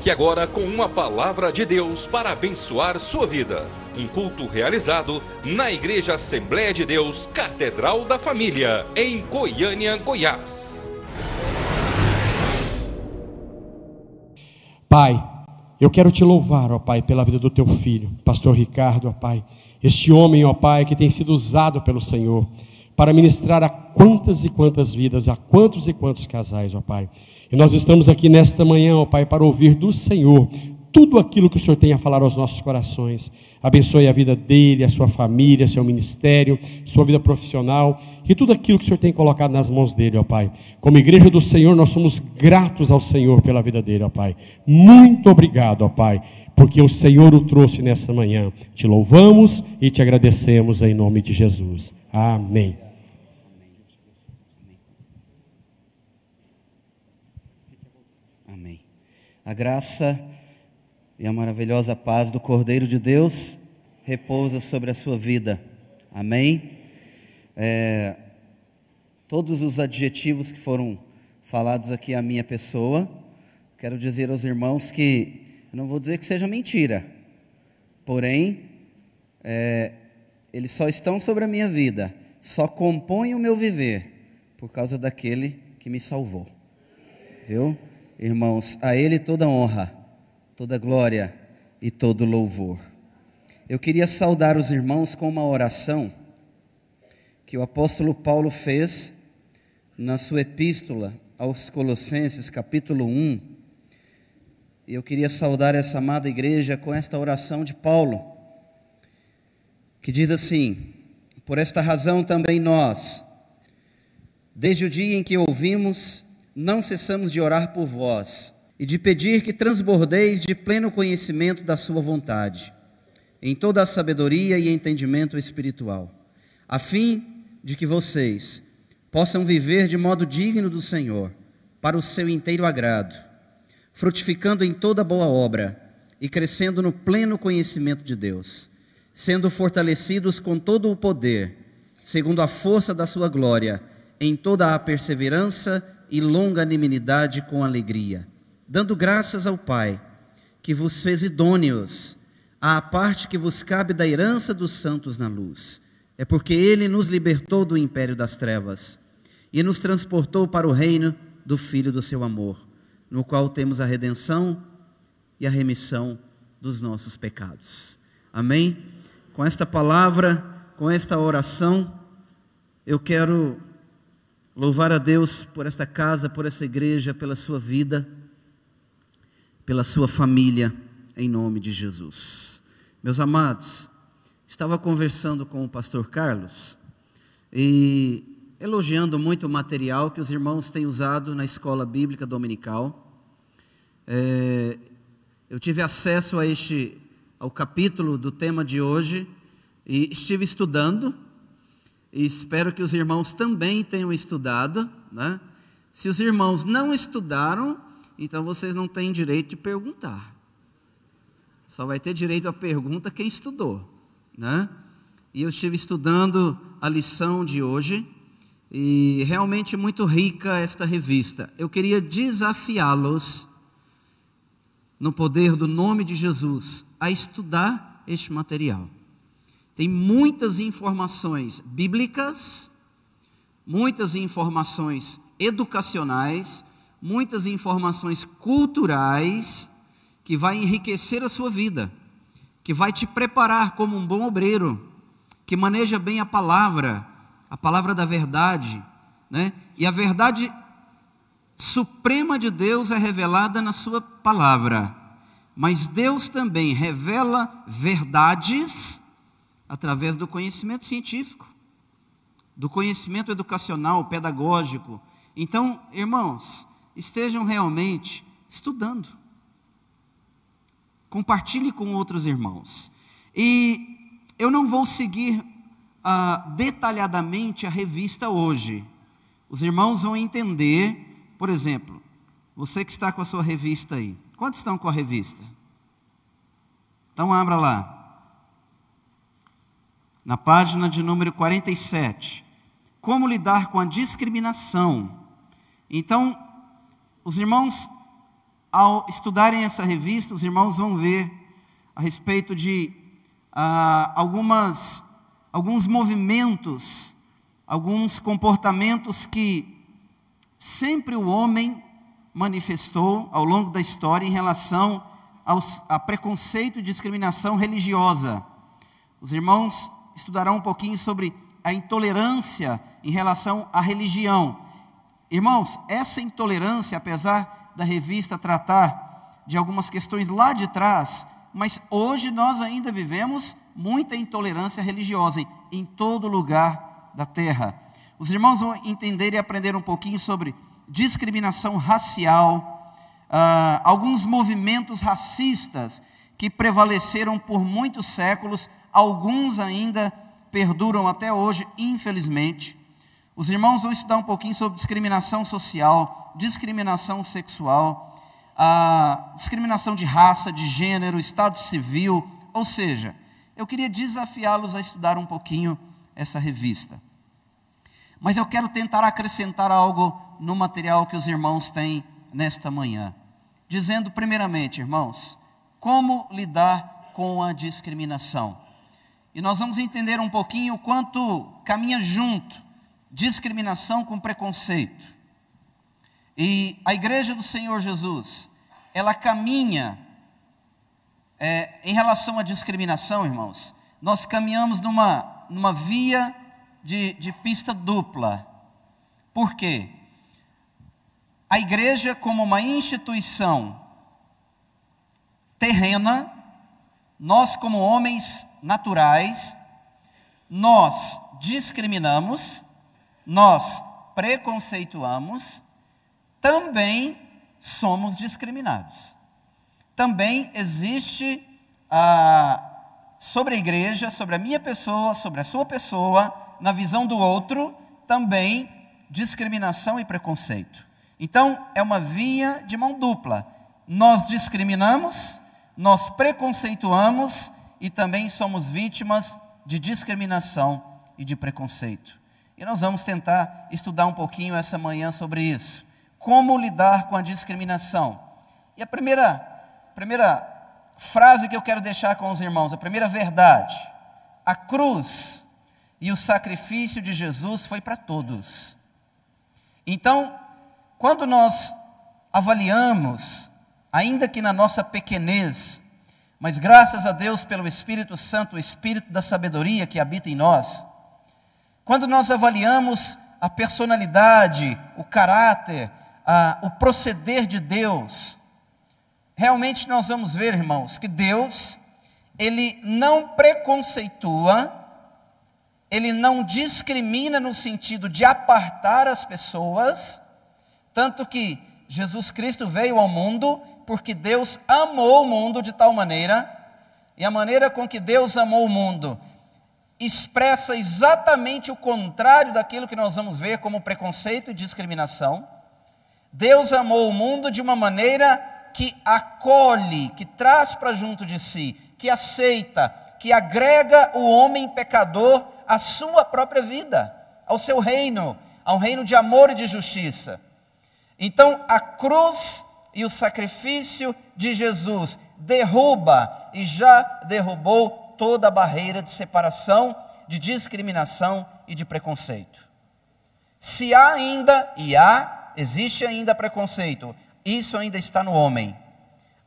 Fique agora com uma palavra de Deus para abençoar sua vida. Um culto realizado na Igreja Assembleia de Deus, Catedral da Família, em Goiânia, Goiás. Pai, eu quero te louvar, ó Pai, pela vida do teu filho, pastor Ricardo, ó Pai. Este homem, ó Pai, que tem sido usado pelo Senhor para ministrar a quantas e quantas vidas, a quantos e quantos casais, ó Pai. E nós estamos aqui nesta manhã, ó Pai, para ouvir do Senhor tudo aquilo que o Senhor tem a falar aos nossos corações. Abençoe a vida dele, a sua família, seu ministério, sua vida profissional e tudo aquilo que o Senhor tem colocado nas mãos dele, ó Pai. Como igreja do Senhor, nós somos gratos ao Senhor pela vida dele, ó Pai. Muito obrigado, ó Pai, porque o Senhor o trouxe nesta manhã. Te louvamos e te agradecemos em nome de Jesus. Amém. Amém. A graça e a maravilhosa paz do Cordeiro de Deus repousa sobre a sua vida. Amém? Todos os adjetivos que foram falados aqui à minha pessoa, quero dizer aos irmãos que, eu não vou dizer que seja mentira, porém, eles só estão sobre a minha vida, só compõem o meu viver, por causa daquele que me salvou. Viu? Irmãos, a Ele toda honra, toda glória e todo louvor. Eu queria saudar os irmãos com uma oração que o apóstolo Paulo fez na sua epístola aos Colossenses, capítulo 1. E eu queria saudar essa amada igreja com esta oração de Paulo, que diz assim: por esta razão também nós, desde o dia em que ouvimos, não cessamos de orar por vós e de pedir que transbordeis de pleno conhecimento da sua vontade, em toda a sabedoria e entendimento espiritual, a fim de que vocês possam viver de modo digno do Senhor, para o seu inteiro agrado, frutificando em toda boa obra e crescendo no pleno conhecimento de Deus, sendo fortalecidos com todo o poder, segundo a força da sua glória, em toda a perseverança e longanimidade com alegria, dando graças ao Pai, que vos fez idôneos à parte que vos cabe da herança dos santos na luz. É porque Ele nos libertou do império das trevas e nos transportou para o reino do Filho do seu amor, no qual temos a redenção e a remissão dos nossos pecados. Amém? Com esta palavra, com esta oração, eu quero louvar a Deus por esta casa, por essa igreja, pela sua vida, pela sua família, em nome de Jesus. Meus amados, estava conversando com o pastor Carlos e elogiando muito o material que os irmãos têm usado na escola bíblica dominical. Eu tive acesso ao capítulo do tema de hoje e estive estudando, e espero que os irmãos também tenham estudado, né? Se os irmãos não estudaram, então vocês não têm direito de perguntar. Só vai ter direito à pergunta quem estudou, né? E eu estive estudando a lição de hoje, e realmente muito rica esta revista. Eu queria desafiá-los, no poder do nome de Jesus, a estudar este material. Tem muitas informações bíblicas, muitas informações educacionais, muitas informações culturais, que vai enriquecer a sua vida, que vai te preparar como um bom obreiro, que maneja bem a palavra da verdade, né? E a verdade suprema de Deus é revelada na sua palavra, mas Deus também revela verdades através do conhecimento científico, do conhecimento educacional, pedagógico. Então, irmãos, estejam realmente estudando. Compartilhe com outros irmãos. E eu não vou seguir detalhadamente a revista hoje. Os irmãos vão entender, por exemplo, você que está com a sua revista aí. Quantos estão com a revista? Então abra lá. Na página de número 47, como lidar com a discriminação. Então, os irmãos ao estudarem essa revista, os irmãos vão ver a respeito de alguns movimentos, alguns comportamentos que sempre o homem manifestou ao longo da história em relação a preconceito e discriminação religiosa. Os irmãos estudarão um pouquinho sobre a intolerância em relação à religião. Irmãos, essa intolerância, apesar da revista tratar de algumas questões lá de trás, mas hoje nós ainda vivemos muita intolerância religiosa em todo lugar da terra. Os irmãos vão entender e aprender um pouquinho sobre discriminação racial, alguns movimentos racistas que prevaleceram por muitos séculos, alguns ainda perduram até hoje, infelizmente. Os irmãos vão estudar um pouquinho sobre discriminação social, discriminação sexual, discriminação de raça, de gênero, estado civil. Ou seja, eu queria desafiá-los a estudar um pouquinho essa revista. Mas eu quero tentar acrescentar algo no material que os irmãos têm nesta manhã. Dizendo primeiramente, irmãos, como lidar com a discriminação. E nós vamos entender um pouquinho o quanto caminha junto discriminação com preconceito. E a Igreja do Senhor Jesus, ela caminha em relação à discriminação, irmãos. Nós caminhamos numa via de pista dupla. Por quê? A igreja, como uma instituição terrena, nós como homens naturais, nós discriminamos, nós preconceituamos, também somos discriminados. Também existe sobre a igreja, sobre a minha pessoa, sobre a sua pessoa, na visão do outro, também discriminação e preconceito. Então, é uma via de mão dupla. Nós discriminamos, nós preconceituamos e também somos vítimas de discriminação e de preconceito. E nós vamos tentar estudar um pouquinho essa manhã sobre isso. Como lidar com a discriminação. E a primeira frase que eu quero deixar com os irmãos, a primeira verdade: a cruz e o sacrifício de Jesus foi para todos. Então, quando nós avaliamos, ainda que na nossa pequenez, mas graças a Deus pelo Espírito Santo, o Espírito da sabedoria que habita em nós, quando nós avaliamos a personalidade, o caráter, o proceder de Deus, realmente nós vamos ver, irmãos, que Deus, Ele não preconceitua, Ele não discrimina no sentido de apartar as pessoas, tanto que Jesus Cristo veio ao mundo porque Deus amou o mundo de tal maneira, e a maneira com que Deus amou o mundo expressa exatamente o contrário daquilo que nós vamos ver como preconceito e discriminação. Deus amou o mundo de uma maneira que acolhe, que traz para junto de si, que aceita, que agrega o homem pecador à sua própria vida, ao seu reino, ao reino de amor e de justiça. Então, a cruz e o sacrifício de Jesus derruba e já derrubou toda a barreira de separação, de discriminação e de preconceito. Se há ainda, existe ainda preconceito, isso ainda está no homem.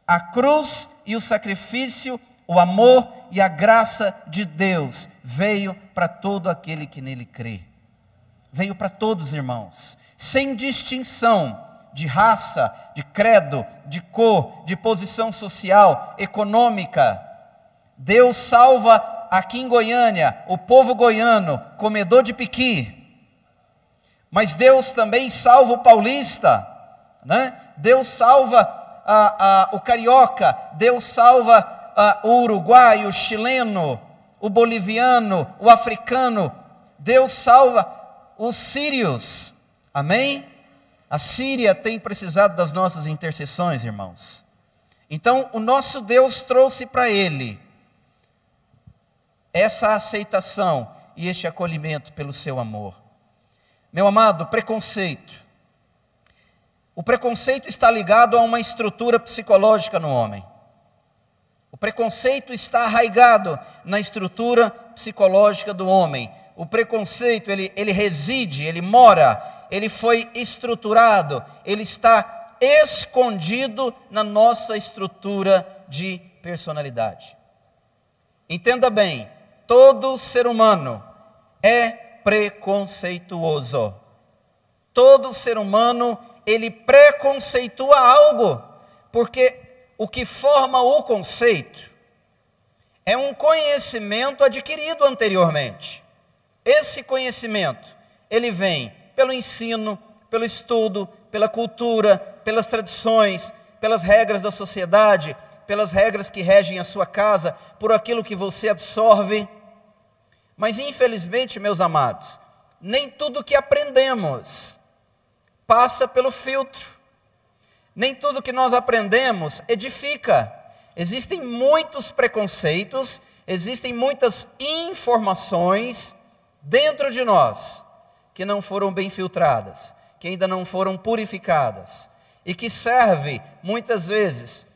A cruz e o sacrifício, o amor e a graça de Deus veio para todo aquele que nele crê. Veio para todos, irmãos, sem distinção de raça, de credo, de cor, de posição social, econômica. Deus salva aqui em Goiânia o povo goiano, comedor de piqui. Mas Deus também salva o paulista, né? Deus salva o carioca, Deus salva o uruguaio, o chileno, o boliviano, o africano. Deus salva os sírios, amém? A Síria tem precisado das nossas intercessões, irmãos. Então, o nosso Deus trouxe para ele essa aceitação e este acolhimento pelo seu amor. Meu amado, preconceito O preconceito está ligado a uma estrutura psicológica no homem. O preconceito está arraigado na estrutura psicológica do homem. O preconceito, ele reside, ele mora, ele foi estruturado, ele está escondido na nossa estrutura de personalidade. Entenda bem, todo ser humano é preconceituoso. Todo ser humano, ele preconceitua algo, porque o que forma o conceito é um conhecimento adquirido anteriormente. Esse conhecimento, ele vem pelo ensino, pelo estudo, pela cultura, pelas tradições, pelas regras da sociedade, pelas regras que regem a sua casa, por aquilo que você absorve. Mas infelizmente, meus amados, nem tudo que aprendemos passa pelo filtro. Nem tudo que nós aprendemos edifica. Existem muitos preconceitos, existem muitas informações dentro de nós que não foram bem filtradas, que ainda não foram purificadas e que serve muitas vezes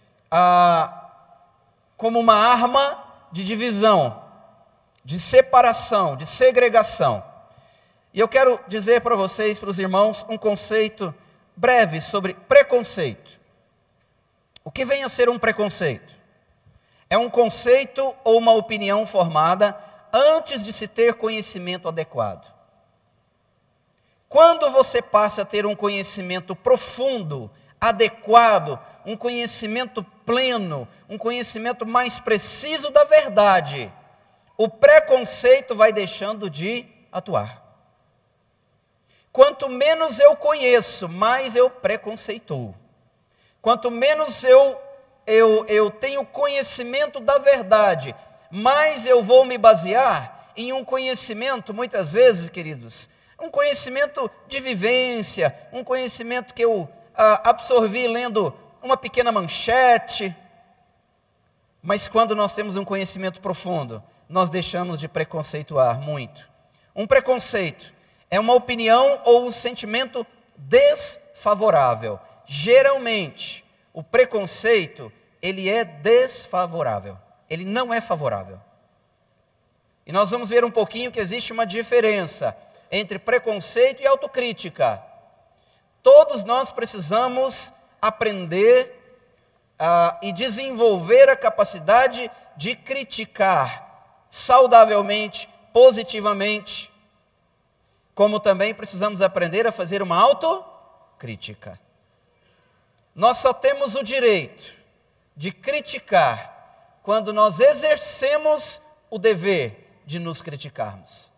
como uma arma de divisão, de separação, de segregação. E eu quero dizer para vocês, para os irmãos, um conceito breve sobre preconceito. O que vem a ser um preconceito? É um conceito ou uma opinião formada antes de se ter conhecimento adequado. Quando você passa a ter um conhecimento profundo, adequado, um conhecimento pleno, um conhecimento mais preciso da verdade, o preconceito vai deixando de atuar. Quanto menos eu conheço, mais eu preconceituo. Quanto menos eu tenho conhecimento da verdade, mais eu vou me basear em um conhecimento, muitas vezes, queridos, um conhecimento de vivência, um conhecimento que eu absorvi lendo uma pequena manchete. Mas quando nós temos um conhecimento profundo, nós deixamos de preconceituar muito. Um preconceito é uma opinião ou um sentimento desfavorável. Geralmente, o preconceito, ele é desfavorável. Ele não é favorável. E nós vamos ver um pouquinho que existe uma diferença entre preconceito e autocrítica. Todos nós precisamos aprender e desenvolver a capacidade de criticar saudavelmente, positivamente, como também precisamos aprender a fazer uma autocrítica. Nós só temos o direito de criticar quando nós exercemos o dever de nos criticarmos.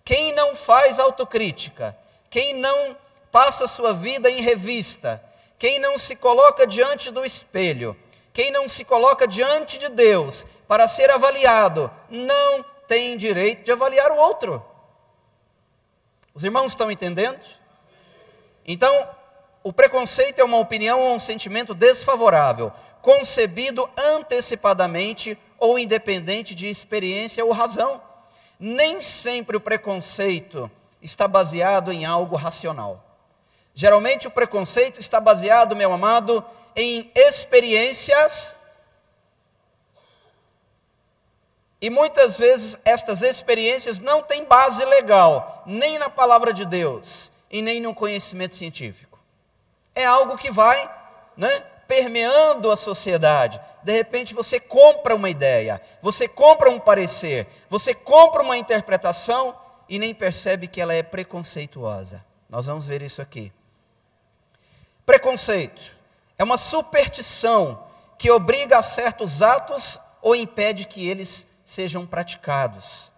Quem não faz autocrítica, quem não passa a sua vida em revista, quem não se coloca diante do espelho, quem não se coloca diante de Deus para ser avaliado, não tem direito de avaliar o outro. Os irmãos estão entendendo? Então, o preconceito é uma opinião ou um sentimento desfavorável, concebido antecipadamente ou independente de experiência ou razão. Nem sempre o preconceito está baseado em algo racional. Geralmente o preconceito está baseado, meu amado, em experiências. E muitas vezes estas experiências não têm base legal, nem na palavra de Deus, e nem no conhecimento científico. É algo que vai, permeando a sociedade. De repente você compra uma ideia, você compra um parecer, você compra uma interpretação e nem percebe que ela é preconceituosa. Nós vamos ver isso aqui. Preconceito é uma superstição que obriga a certos atos ou impede que eles sejam praticados.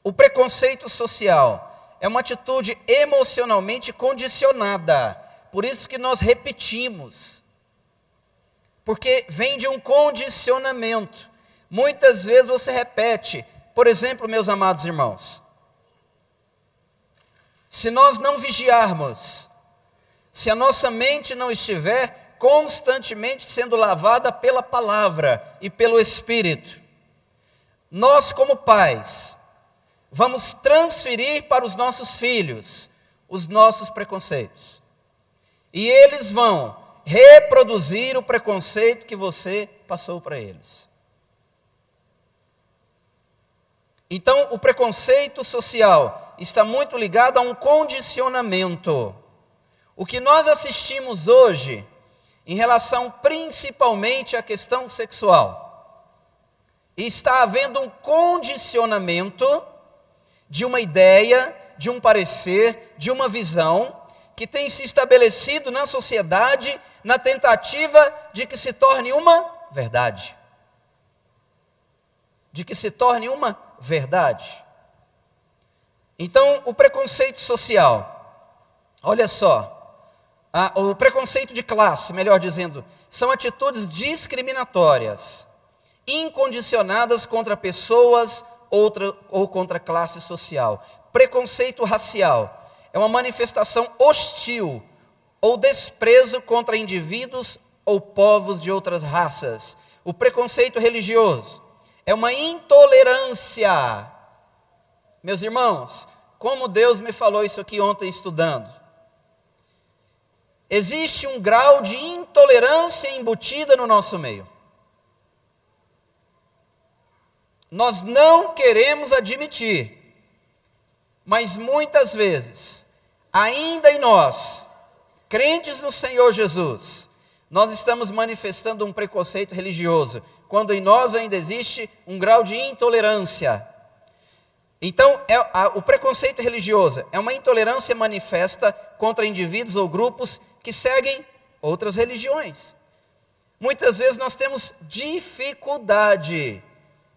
O preconceito social é uma atitude emocionalmente condicionada. Por isso que nós repetimos. Porque vem de um condicionamento. Muitas vezes você repete. Por exemplo, meus amados irmãos, se nós não vigiarmos, se a nossa mente não estiver constantemente sendo lavada pela palavra e pelo Espírito, nós como pais, vamos transferir para os nossos filhos os nossos preconceitos. E eles vão reproduzir o preconceito que você passou para eles. Então, o preconceito social está muito ligado a um condicionamento. O que nós assistimos hoje, em relação principalmente à questão sexual, está havendo um condicionamento de uma ideia, de um parecer, de uma visão, que tem se estabelecido na sociedade na tentativa de que se torne uma verdade. De que se torne uma verdade. Então, o preconceito social, olha só, o preconceito de classe, melhor dizendo, são atitudes discriminatórias, incondicionadas contra pessoas ou contra classe social. Preconceito racial é uma manifestação hostil ou desprezo contra indivíduos ou povos de outras raças. O preconceito religioso é uma intolerância. Meus irmãos, como Deus me falou isso aqui ontem estudando, existe um grau de intolerância embutida no nosso meio. Nós não queremos admitir, mas muitas vezes, ainda em nós, crentes no Senhor Jesus, nós estamos manifestando um preconceito religioso, quando em nós ainda existe um grau de intolerância. Então, o preconceito religioso é uma intolerância manifesta contra indivíduos ou grupos que seguem outras religiões. Muitas vezes nós temos dificuldade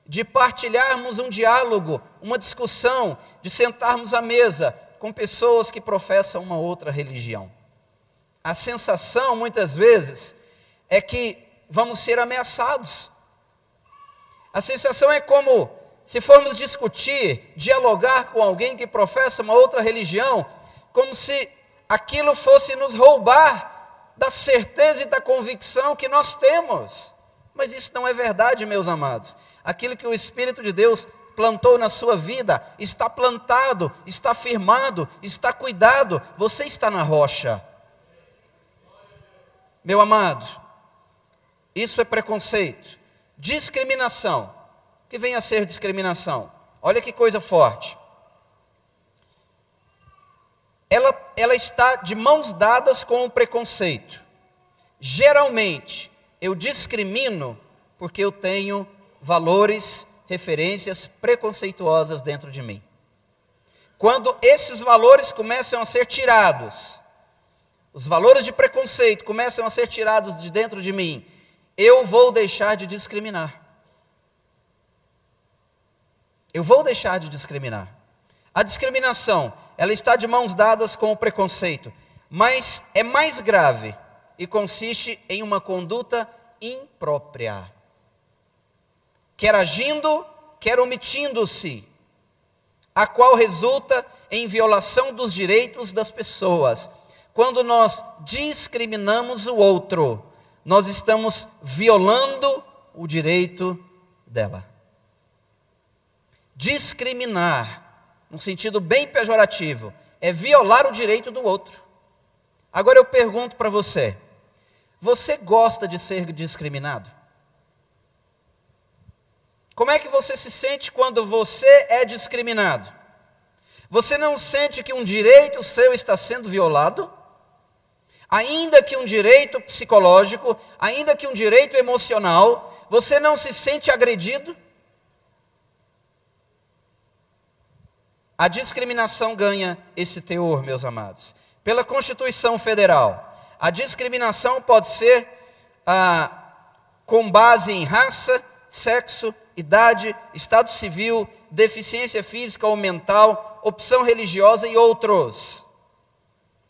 de partilharmos um diálogo, uma discussão, de sentarmos à mesa com pessoas que professam uma outra religião. A sensação, muitas vezes, é que vamos ser ameaçados. A sensação é como se formos discutir, dialogar com alguém que professa uma outra religião, como se aquilo fosse nos roubar da certeza e da convicção que nós temos. Mas isso não é verdade, meus amados. Aquilo que o Espírito de Deus plantou na sua vida, está plantado, está firmado, está cuidado, você está na rocha. Meu amado, isso é preconceito. Discriminação. O que vem a ser discriminação? Olha que coisa forte. Ela está de mãos dadas com o preconceito. Geralmente, eu discrimino porque eu tenho valores, referências preconceituosas dentro de mim. Quando esses valores começam a ser tirados, os valores de preconceito começam a ser tirados de dentro de mim, eu vou deixar de discriminar. Eu vou deixar de discriminar. A discriminação, ela está de mãos dadas com o preconceito, mas é mais grave e consiste em uma conduta imprópria. Quer agindo, quer omitindo-se, a qual resulta em violação dos direitos das pessoas. Quando nós discriminamos o outro, nós estamos violando o direito dela. Discriminar, num sentido bem pejorativo, é violar o direito do outro. Agora eu pergunto para você, você gosta de ser discriminado? Como é que você se sente quando você é discriminado? Você não sente que um direito seu está sendo violado? Ainda que um direito psicológico, ainda que um direito emocional, você não se sente agredido? A discriminação ganha esse teor, meus amados. Pela Constituição Federal, a discriminação pode ser com base em raça, sexo, idade, estado civil, deficiência física ou mental, opção religiosa e outros.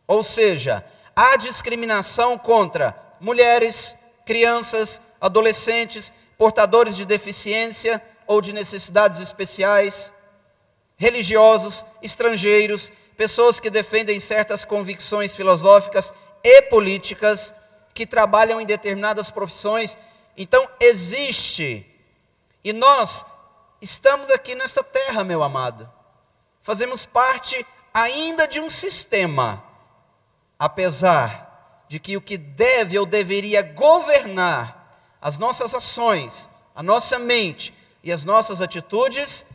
Ou seja, há discriminação contra mulheres, crianças, adolescentes, portadores de deficiência ou de necessidades especiais, religiosos, estrangeiros, pessoas que defendem certas convicções filosóficas e políticas, que trabalham em determinadas profissões. Então existe, e nós estamos aqui nessa terra, meu amado, fazemos parte ainda de um sistema, apesar de que o que deve ou deveria governar as nossas ações, a nossa mente e as nossas atitudes,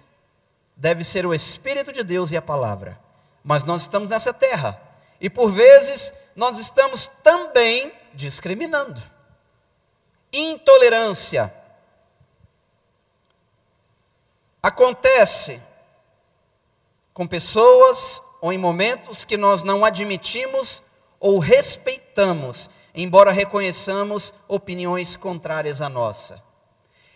deve ser o Espírito de Deus e a palavra. Mas nós estamos nessa terra, e por vezes nós estamos também discriminando. Intolerância. Acontece com pessoas ou em momentos que nós não admitimos ou respeitamos, embora reconheçamos opiniões contrárias à nossa.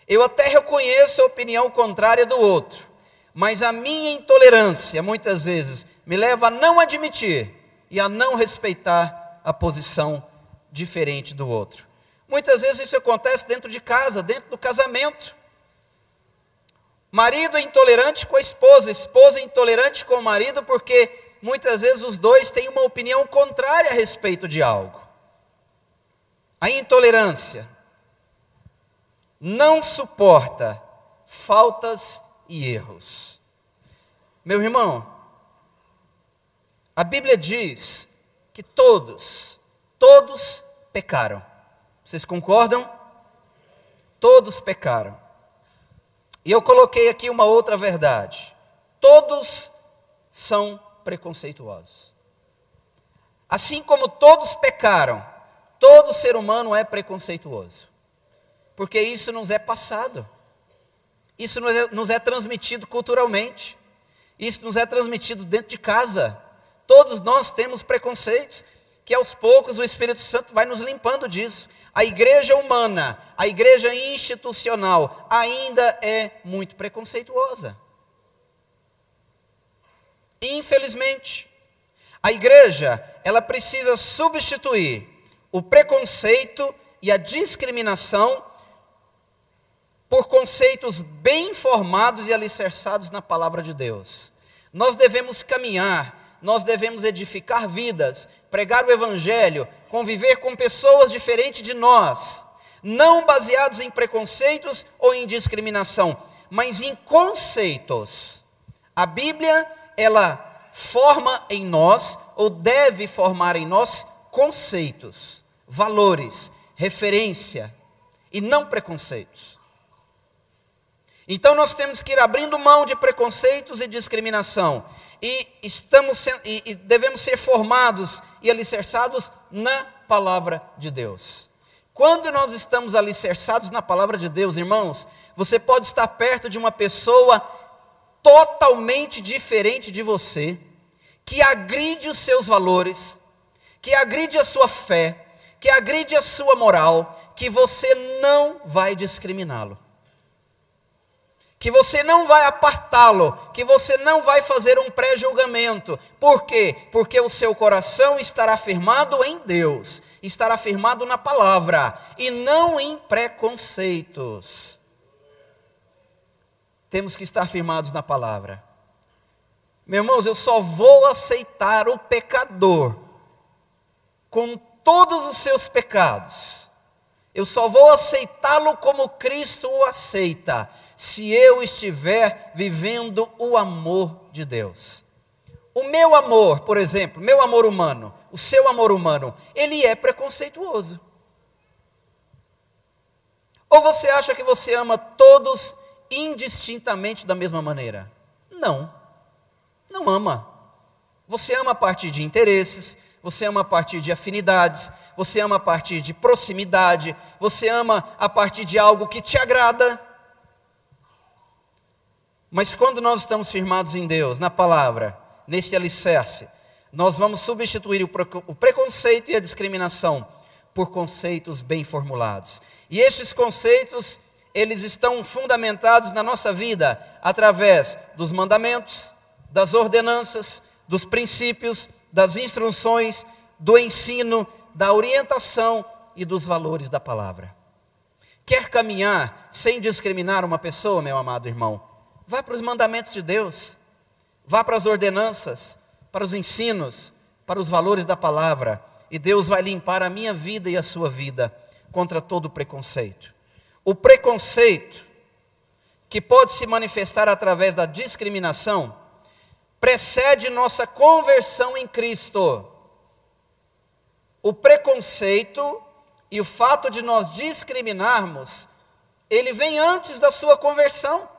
Eu até reconheço a opinião contrária do outro, mas a minha intolerância, muitas vezes, me leva a não admitir e a não respeitar a posição diferente do outro. Muitas vezes isso acontece dentro de casa, dentro do casamento. Marido é intolerante com a esposa é intolerante com o marido, porque muitas vezes os dois têm uma opinião contrária a respeito de algo. A intolerância não suporta faltas e erros. Meu irmão, a Bíblia diz que todos pecaram. Vocês concordam? Todos pecaram. E eu coloquei aqui uma outra verdade. Todos são preconceituosos. Assim como todos pecaram, todo ser humano é preconceituoso. Porque isso nos é passado. Isso nos é transmitido culturalmente. Isso nos é transmitido dentro de casa. Todos nós temos preconceitos, que aos poucos o Espírito Santo vai nos limpando disso. A igreja humana, a igreja institucional, ainda é muito preconceituosa. Infelizmente, a igreja, ela precisa substituir o preconceito e a discriminação por conceitos bem formados e alicerçados na palavra de Deus. Nós devemos caminhar, nós devemos edificar vidas, pregar o evangelho, conviver com pessoas diferentes de nós, não baseados em preconceitos ou em discriminação, mas em conceitos. A Bíblia, ela forma em nós, ou deve formar em nós, conceitos, valores, referência, e não preconceitos. Então nós temos que ir abrindo mão de preconceitos e discriminação, e devemos ser formados e alicerçados na palavra de Deus. Quando nós estamos alicerçados na palavra de Deus, irmãos, você pode estar perto de uma pessoa totalmente diferente de você, que agride os seus valores, que agride a sua fé, que agride a sua moral, que você não vai discriminá-lo, que você não vai apartá-lo, que você não vai fazer um pré-julgamento. Por quê? Porque o seu coração estará firmado em Deus, estará firmado na palavra, e não em preconceitos. Temos que estar firmados na palavra. Meus irmãos, eu só vou aceitar o pecador com todos os seus pecados. Eu só vou aceitá-lo como Cristo o aceita, se eu estiver vivendo o amor de Deus. O meu amor, por exemplo, meu amor humano, o seu amor humano, ele é preconceituoso. Ou você acha que você ama todos indistintamente da mesma maneira? Não, não ama. Você ama a partir de interesses, você ama a partir de afinidades, você ama a partir de proximidade, você ama a partir de algo que te agrada. Mas quando nós estamos firmados em Deus, na palavra, nesse alicerce, nós vamos substituir o preconceito e a discriminação por conceitos bem formulados. E esses conceitos, eles estão fundamentados na nossa vida através dos mandamentos, das ordenanças, dos princípios, das instruções, do ensino, da orientação e dos valores da palavra. Quer caminhar sem discriminar uma pessoa, meu amado irmão? Vá para os mandamentos de Deus, vá para as ordenanças, para os ensinos, para os valores da palavra, e Deus vai limpar a minha vida e a sua vida contra todo preconceito. O preconceito, que pode se manifestar através da discriminação, precede nossa conversão em Cristo. o preconceito e o fato de nós discriminarmos, ele vem antes da sua conversão.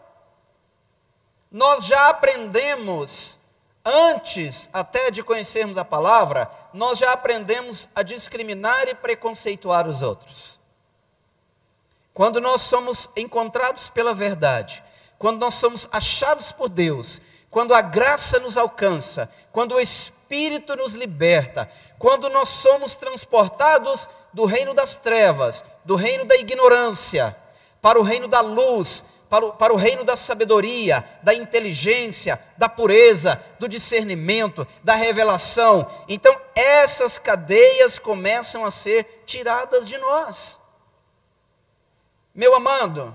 Nós já aprendemos, antes até de conhecermos a palavra, nós já aprendemos a discriminar e preconceituar os outros. Quando nós somos encontrados pela verdade, quando nós somos achados por Deus, quando a graça nos alcança, quando o Espírito nos liberta, quando nós somos transportados do reino das trevas, do reino da ignorância, para o reino da luz, para o reino da sabedoria, da inteligência, da pureza, do discernimento, da revelação. Então essas cadeias começam a ser tiradas de nós. Meu amado,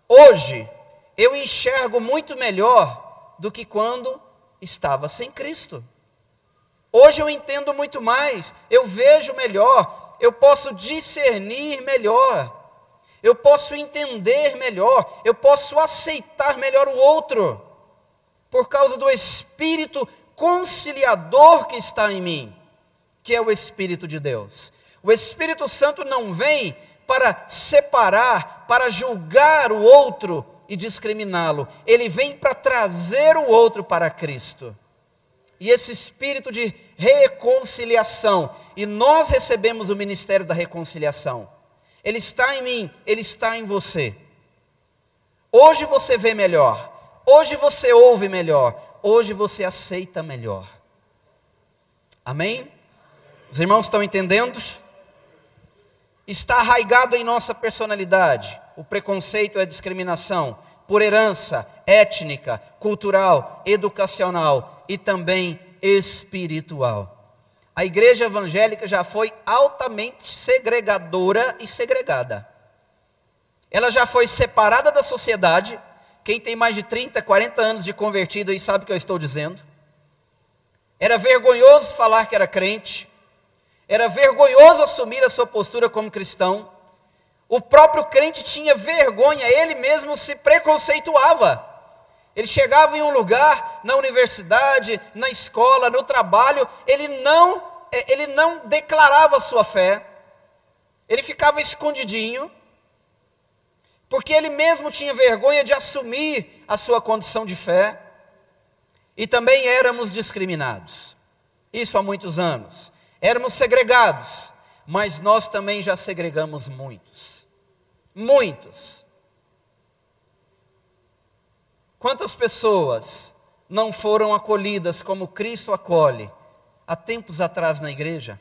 hoje eu enxergo muito melhor do que quando estava sem Cristo. Hoje eu entendo muito mais, eu vejo melhor, eu posso discernir melhor, eu posso entender melhor, eu posso aceitar melhor o outro, por causa do Espírito conciliador que está em mim, que é o Espírito de Deus. O Espírito Santo não vem para separar, para julgar o outro e discriminá-lo. Ele vem para trazer o outro para Cristo. E esse espírito de reconciliação, e nós recebemos o ministério da reconciliação. Ele está em mim, ele está em você. Hoje você vê melhor, hoje você ouve melhor, hoje você aceita melhor. Amém? Os irmãos estão entendendo? Está arraigado em nossa personalidade o preconceito e a discriminação por herança étnica, cultural, educacional e também espiritual. A igreja evangélica já foi altamente segregadora e segregada. Ela já foi separada da sociedade. Quem tem mais de 30, 40 anos de convertido aí sabe o que eu estou dizendo. Era vergonhoso falar que era crente. Era vergonhoso assumir a sua postura como cristão. O próprio crente tinha vergonha, ele mesmo se preconceituava. Ele chegava em um lugar, na universidade, na escola, no trabalho, ele não declarava a sua fé. Ele ficava escondidinho, porque ele mesmo tinha vergonha de assumir a sua condição de fé. E também éramos discriminados. Isso há muitos anos. Éramos segregados, mas nós também já segregamos muitos. Muitos. Quantas pessoas não foram acolhidas como Cristo acolhe há tempos atrás na igreja?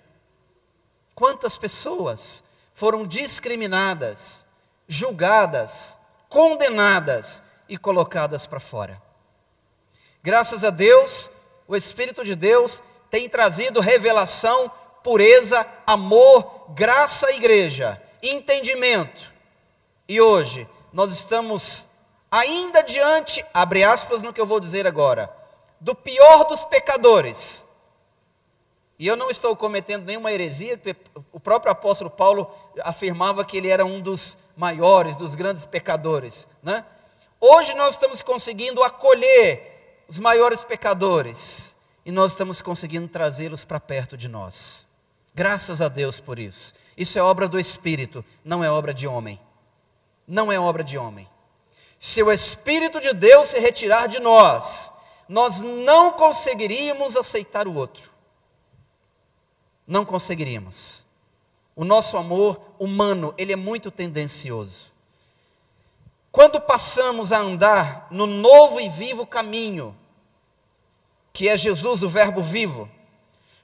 Quantas pessoas foram discriminadas, julgadas, condenadas e colocadas para fora? Graças a Deus, o Espírito de Deus tem trazido revelação, pureza, amor, graça à igreja, entendimento. E hoje nós estamos ainda diante, abre aspas no que eu vou dizer agora, do pior dos pecadores. E eu não estou cometendo nenhuma heresia, porque o próprio apóstolo Paulo afirmava que ele era um dos maiores, dos grandes pecadores, né? Hoje nós estamos conseguindo acolher os maiores pecadores, e nós estamos conseguindo trazê-los para perto de nós. Graças a Deus por isso. Isso é obra do Espírito, não é obra de homem. Não é obra de homem. Se o Espírito de Deus se retirar de nós, nós não conseguiríamos aceitar o outro. Não conseguiríamos. O nosso amor humano, ele é muito tendencioso. Quando passamos a andar no novo e vivo caminho, que é Jesus, o verbo vivo,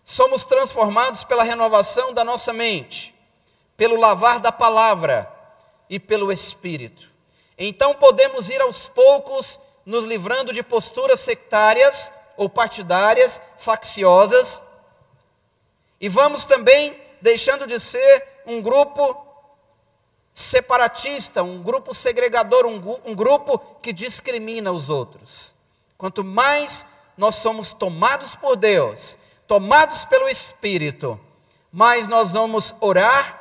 somos transformados pela renovação da nossa mente, pelo lavar da palavra e pelo Espírito. Então podemos ir aos poucos nos livrando de posturas sectárias ou partidárias, facciosas, e vamos também deixando de ser um grupo separatista, um grupo segregador, um grupo que discrimina os outros. Quanto mais nós somos tomados por Deus, tomados pelo Espírito, mais nós vamos orar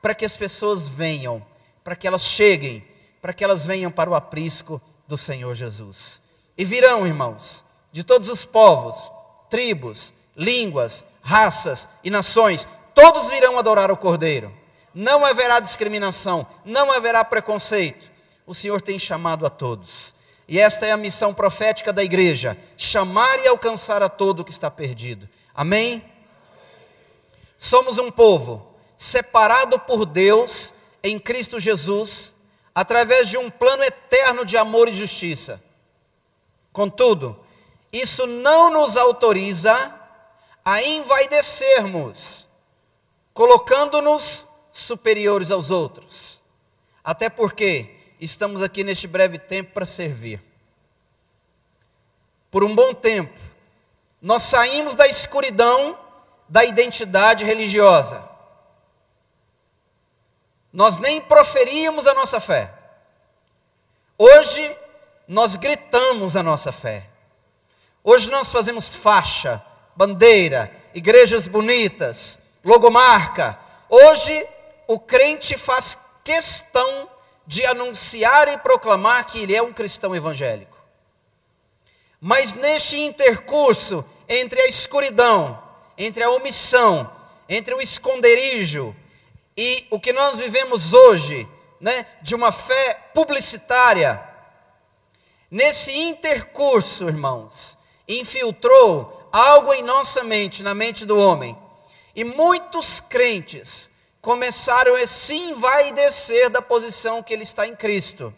para que as pessoas venham, para que elas cheguem, para que elas venham para o aprisco do Senhor Jesus. E virão, irmãos, de todos os povos, tribos, línguas, raças e nações, todos virão adorar o Cordeiro. Não haverá discriminação, não haverá preconceito. O Senhor tem chamado a todos. E esta é a missão profética da igreja: chamar e alcançar a todo que está perdido. Amém? Somos um povo separado por Deus em Cristo Jesus, através de um plano eterno de amor e justiça. Contudo, isso não nos autoriza a envaidecermos, colocando-nos superiores aos outros. Até porque estamos aqui neste breve tempo para servir. Por um bom tempo, nós saímos da escuridão da identidade religiosa. Nós nem proferíamos a nossa fé. Hoje, nós gritamos a nossa fé. Hoje nós fazemos faixa, bandeira, igrejas bonitas, logomarca. Hoje, o crente faz questão de anunciar e proclamar que ele é um cristão evangélico. Mas neste intercurso entre a escuridão, entre a omissão, entre o esconderijo e o que nós vivemos hoje, de uma fé publicitária, nesse intercurso, irmãos, infiltrou algo em nossa mente, na mente do homem, e muitos crentes começaram a se envaidecer da posição que ele está em Cristo.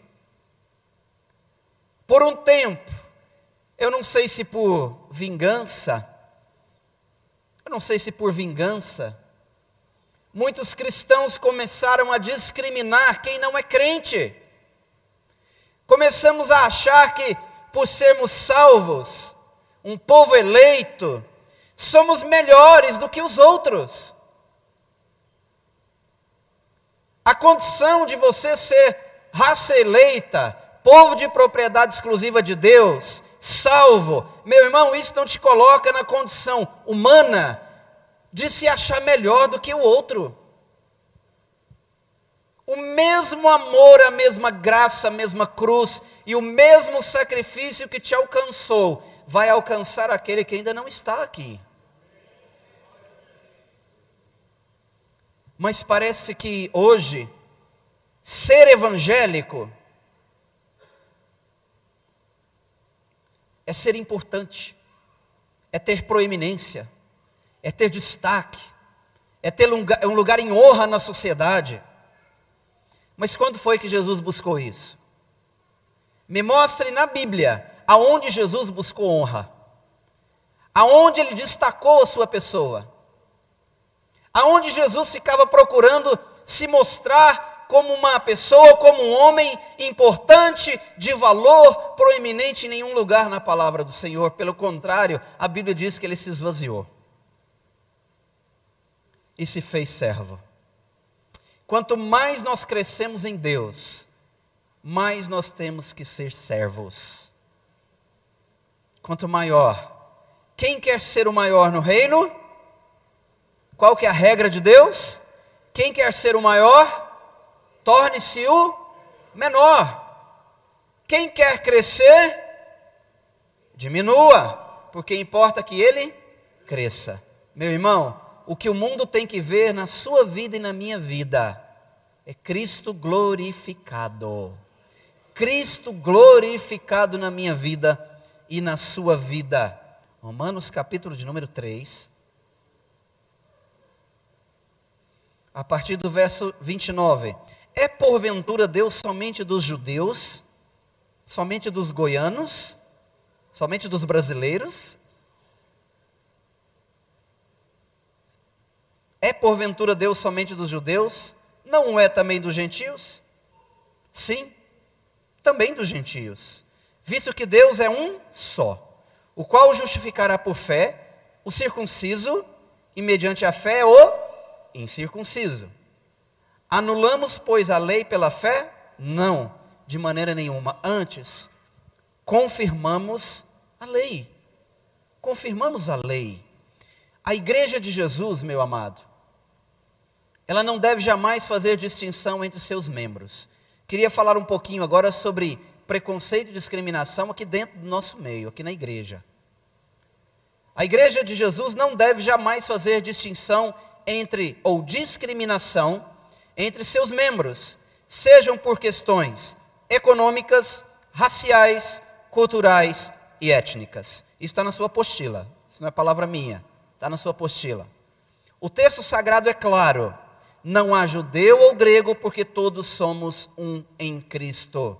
Por um tempo, eu não sei se por vingança, muitos cristãos começaram a discriminar quem não é crente. Começamos a achar que, por sermos salvos, um povo eleito, somos melhores do que os outros. A condição de você ser raça eleita, povo de propriedade exclusiva de Deus, salvo, meu irmão, isso não te coloca na condição humana de se achar melhor do que o outro. O mesmo amor, a mesma graça, a mesma cruz e o mesmo sacrifício que te alcançou, vai alcançar aquele que ainda não está aqui. Mas parece que hoje, ser evangélico é ser importante, é ter proeminência, é ter destaque, é ter um lugar em honra na sociedade. Mas quando foi que Jesus buscou isso? Me mostre na Bíblia aonde Jesus buscou honra, aonde ele destacou a sua pessoa, aonde Jesus ficava procurando se mostrar como uma pessoa, como um homem importante, de valor, proeminente em nenhum lugar na palavra do Senhor. Pelo contrário, a Bíblia diz que ele se esvaziou e se fez servo. Quanto mais nós crescemos em Deus, mais nós temos que ser servos. Quanto maior, quem quer ser o maior no reino? Qual que é a regra de Deus? Quem quer ser o maior, torne-se o menor. Quem quer crescer, diminua, porque importa que ele cresça. Meu irmão, o que o mundo tem que ver na sua vida e na minha vida é Cristo glorificado. Cristo glorificado na minha vida e na sua vida. Romanos capítulo de número 3. A partir do verso 29. É porventura Deus somente dos judeus? Somente dos goianos? Somente dos brasileiros? É porventura Deus somente dos judeus? Não é também dos gentios? Sim, também dos gentios. Visto que Deus é um só, o qual justificará por fé o circunciso e mediante a fé o incircunciso. Anulamos, pois, a lei pela fé? Não, de maneira nenhuma. Antes, confirmamos a lei. Confirmamos a lei. A igreja de Jesus, meu amado, ela não deve jamais fazer distinção entre seus membros. Queria falar um pouquinho agora sobre preconceito e discriminação aqui dentro do nosso meio, aqui na igreja. A igreja de Jesus não deve jamais fazer distinção ou discriminação entre seus membros, sejam por questões econômicas, raciais, culturais e étnicas. Isso está na sua apostila, isso não é palavra minha, está na sua apostila. O texto sagrado é claro: não há judeu ou grego, porque todos somos um em Cristo.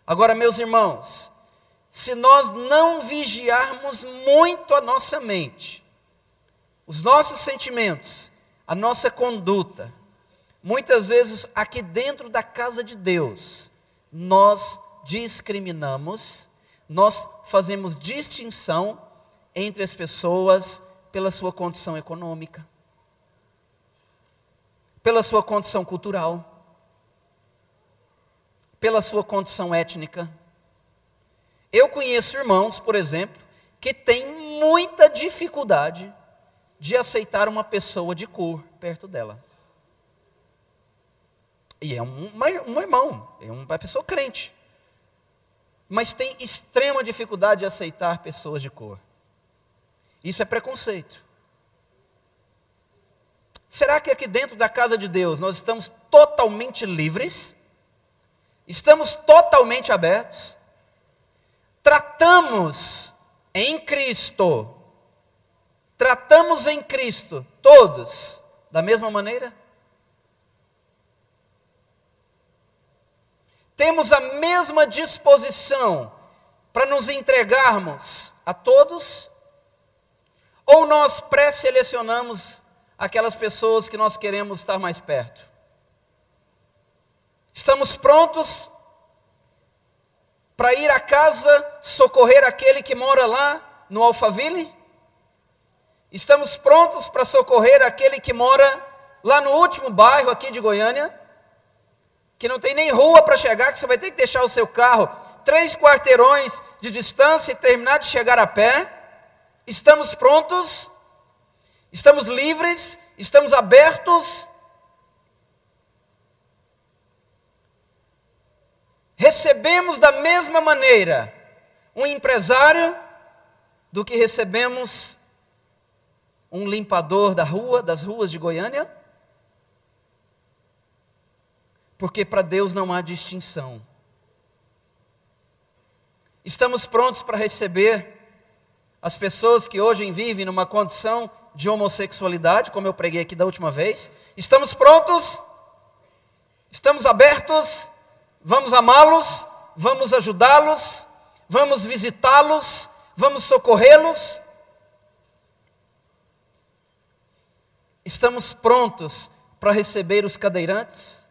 Agora, meus irmãos, se nós não vigiarmos muito a nossa mente, os nossos sentimentos, a nossa conduta, muitas vezes aqui dentro da casa de Deus, nós discriminamos, nós fazemos distinção entre as pessoas pela sua condição econômica, pela sua condição cultural, pela sua condição étnica. Eu conheço irmãos, por exemplo, que têm muita dificuldade de aceitar uma pessoa de cor perto dela. E é um irmão, é uma pessoa crente, mas tem extrema dificuldade de aceitar pessoas de cor. Isso é preconceito. Será que aqui dentro da casa de Deus nós estamos totalmente livres? Estamos totalmente abertos? Tratamos em Cristo todos da mesma maneira? Temos a mesma disposição para nos entregarmos a todos? Ou nós pré-selecionamos aquelas pessoas que nós queremos estar mais perto? Estamos prontos para ir à casa socorrer aquele que mora lá no Alphaville? Estamos prontos para socorrer aquele que mora lá no último bairro aqui de Goiânia, que não tem nem rua para chegar, que você vai ter que deixar o seu carro 3 quarteirões de distância e terminar de chegar a pé? Estamos prontos? Estamos livres? Estamos abertos? Recebemos da mesma maneira um empresário do que recebemos um limpador das ruas de Goiânia? Porque para Deus não há distinção. Estamos prontos para receber as pessoas que hoje vivem numa condição de homossexualidade, como eu preguei aqui da última vez? Estamos prontos? Estamos abertos? Vamos amá-los? Vamos ajudá-los? Vamos visitá-los? Vamos socorrê-los? Estamos prontos para receber os cadeirantes?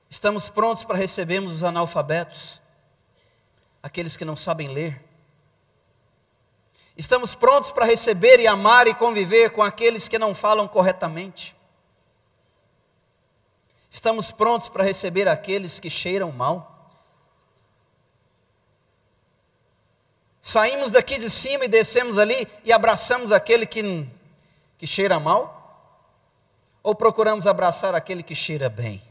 Estamos prontos para recebermos os analfabetos? Aqueles que não sabem ler? Estamos prontos para receber e amar e conviver com aqueles que não falam corretamente? Estamos prontos para receber aqueles que cheiram mal? Saímos daqui de cima e descemos ali e abraçamos aquele que cheira mal? Ou procuramos abraçar aquele que cheira bem?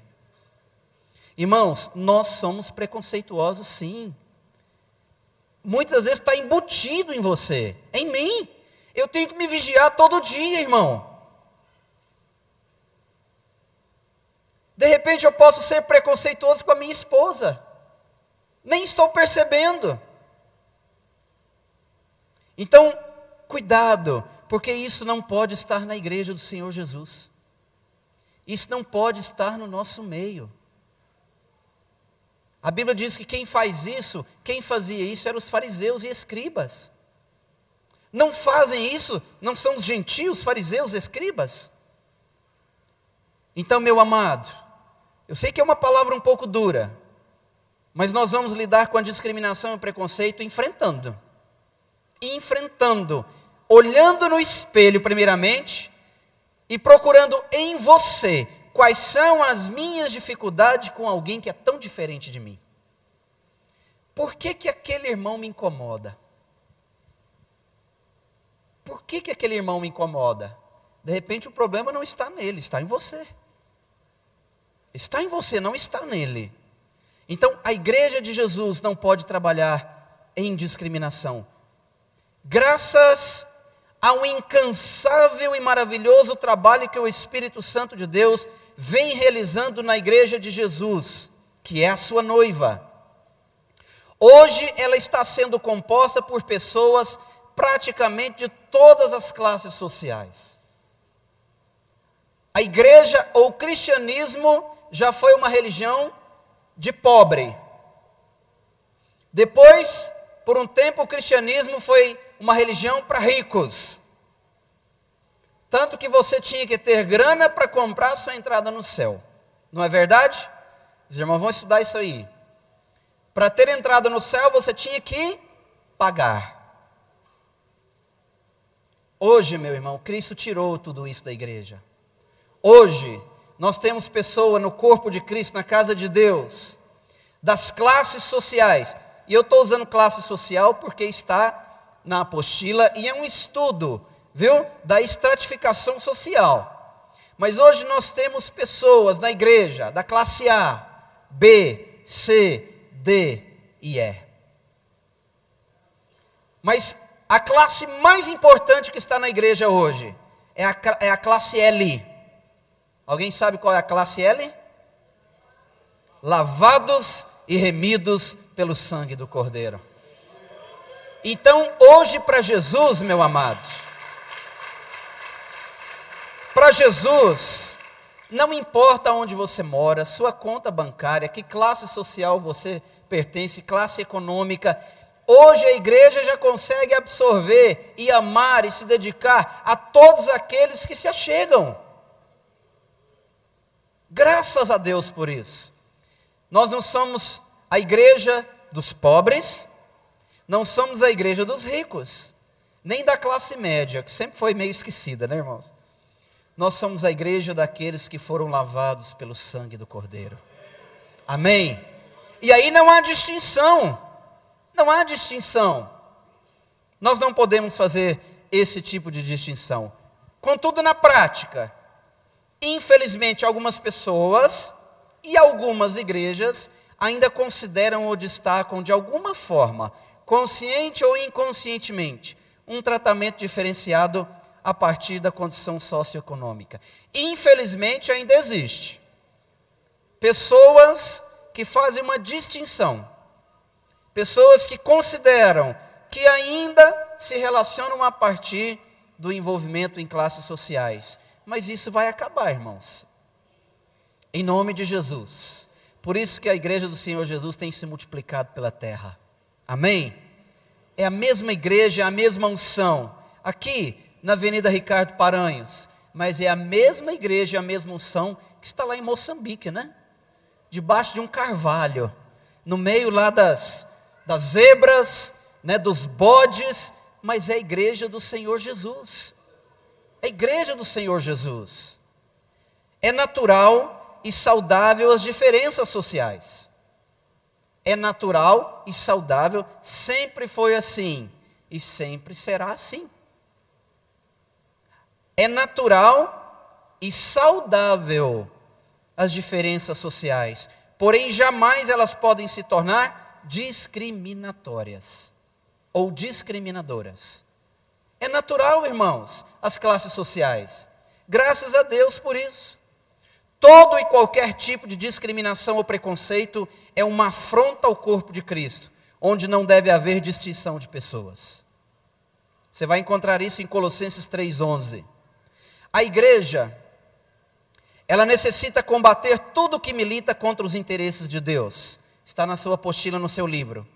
Irmãos, nós somos preconceituosos, sim. Muitas vezes está embutido em você, em mim. Eu tenho que me vigiar todo dia, irmão. De repente eu posso ser preconceituoso com a minha esposa. Nem estou percebendo. Então, cuidado, porque isso não pode estar na igreja do Senhor Jesus. Isso não pode estar no nosso meio. A Bíblia diz que quem fazia isso eram os fariseus e escribas. Não fazem isso, não são os gentios, fariseus e escribas? Então, meu amado, eu sei que é uma palavra um pouco dura, mas nós vamos lidar com a discriminação e o preconceito enfrentando, olhando no espelho primeiramente e procurando em você quais são as minhas dificuldades com alguém que é tão diferente de mim. Por que aquele irmão me incomoda? Por que aquele irmão me incomoda? De repente o problema não está nele, está em você. Está em você, não está nele. Então a igreja de Jesus não pode trabalhar em discriminação. Graças há um incansável e maravilhoso trabalho que o Espírito Santo de Deus vem realizando na igreja de Jesus, que é a sua noiva. Hoje ela está sendo composta por pessoas praticamente de todas as classes sociais. A igreja ou o cristianismo já foi uma religião de pobre. Depois, por um tempo, o cristianismo foi uma religião para ricos. Tanto que você tinha que ter grana para comprar a sua entrada no céu. Não é verdade? Os irmãos vão estudar isso aí. Para ter entrada no céu, você tinha que pagar. Hoje, meu irmão, Cristo tirou tudo isso da igreja. Hoje, nós temos pessoas no corpo de Cristo, na casa de Deus, das classes sociais. E eu estou usando classe social porque está na apostila e é um estudo, viu, da estratificação social. Mas hoje nós temos pessoas na igreja da classe A, B, C, D e E. Mas a classe mais importante que está na igreja hoje é a classe L. Alguém sabe qual é a classe L? Lavados e remidos pelo sangue do Cordeiro. Então, hoje para Jesus, meu amado, para Jesus, não importa onde você mora, sua conta bancária, que classe social você pertence, classe econômica, hoje a igreja já consegue absorver e amar e se dedicar a todos aqueles que se achegam. Graças a Deus por isso. Nós não somos a igreja dos pobres, não somos a igreja dos ricos, nem da classe média, que sempre foi meio esquecida, né, irmãos? Nós somos a igreja daqueles que foram lavados pelo sangue do Cordeiro. Amém? E aí não há distinção. Não há distinção. Nós não podemos fazer esse tipo de distinção. Contudo, na prática, infelizmente, algumas pessoas e algumas igrejas ainda consideram ou destacam de alguma forma, consciente ou inconscientemente, um tratamento diferenciado a partir da condição socioeconômica. Infelizmente, ainda existe pessoas que fazem uma distinção, pessoas que consideram que ainda se relacionam a partir do envolvimento em classes sociais. Mas isso vai acabar, irmãos, em nome de Jesus. Por isso que a igreja do Senhor Jesus tem se multiplicado pela terra. Amém? É a mesma igreja, a mesma unção, aqui na Avenida Ricardo Paranhos, mas é a mesma igreja, a mesma unção que está lá em Moçambique, né? Debaixo de um carvalho, no meio lá das zebras, né, dos bodes, mas é a igreja do Senhor Jesus. A igreja do Senhor Jesus. É natural e saudável as diferenças sociais. É natural e saudável, sempre foi assim e sempre será assim. É natural e saudável as diferenças sociais, porém jamais elas podem se tornar discriminatórias ou discriminadoras. É natural, irmãos, as classes sociais. Graças a Deus por isso. Todo e qualquer tipo de discriminação ou preconceito é uma afronta ao corpo de Cristo, onde não deve haver distinção de pessoas. Você vai encontrar isso em Colossenses 3:11. A igreja, ela necessita combater tudo que milita contra os interesses de Deus. Está na sua apostila, no seu livro.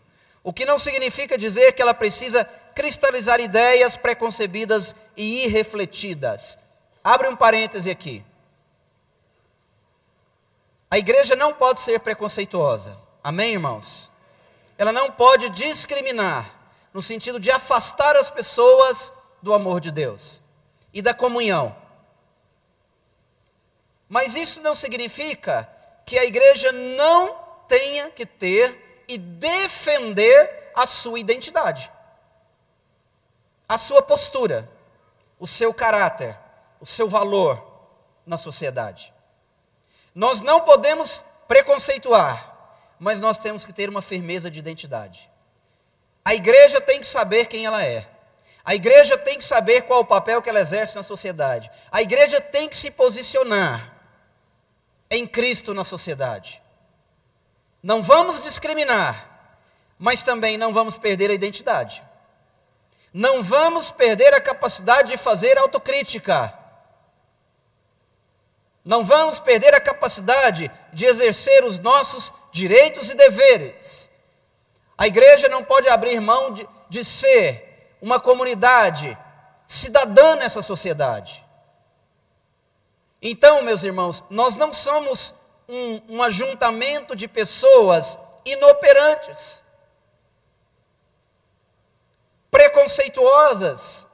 O que não significa dizer que ela precisa cristalizar ideias preconcebidas e irrefletidas. Abre um parêntese aqui. A igreja não pode ser preconceituosa. Amém, irmãos? Ela não pode discriminar, no sentido de afastar as pessoas do amor de Deus e da comunhão. Mas isso não significa que a igreja não tenha que ter e defender a sua identidade, a sua postura, o seu caráter, o seu valor na sociedade. Nós não podemos preconceituar, mas nós temos que ter uma firmeza de identidade. A igreja tem que saber quem ela é. A igreja tem que saber qual o papel que ela exerce na sociedade. A igreja tem que se posicionar em Cristo na sociedade. Não vamos discriminar, mas também não vamos perder a identidade. Não vamos perder a capacidade de fazer autocrítica. Não vamos perder a capacidade de exercer os nossos direitos e deveres. A igreja não pode abrir mão de ser uma comunidade cidadã nessa sociedade. Então, meus irmãos, nós não somos um ajuntamento de pessoas inoperantes, preconceituosas,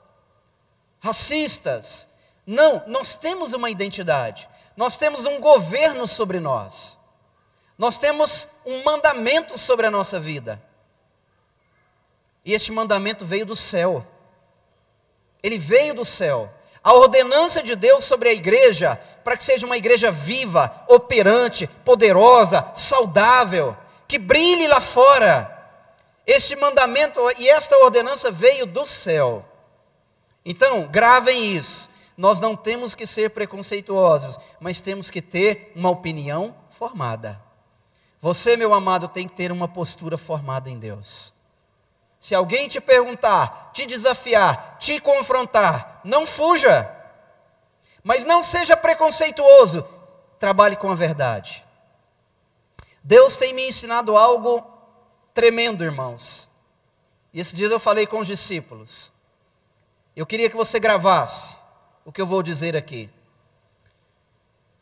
racistas. Não, nós temos uma identidade. Nós temos um governo sobre nós. Nós temos um mandamento sobre a nossa vida. E este mandamento veio do céu. Ele veio do céu. A ordenança de Deus sobre a igreja, para que seja uma igreja viva, operante, poderosa, saudável, que brilhe lá fora. Este mandamento e esta ordenança veio do céu. Então, gravem isso. Nós não temos que ser preconceituosos, mas temos que ter uma opinião formada. Você, meu amado, tem que ter uma postura formada em Deus. Se alguém te perguntar, te desafiar, te confrontar, não fuja. Mas não seja preconceituoso, trabalhe com a verdade. Deus tem me ensinado algo tremendo, irmãos. E esses dias eu falei com os discípulos. Eu queria que você gravasse o que eu vou dizer aqui.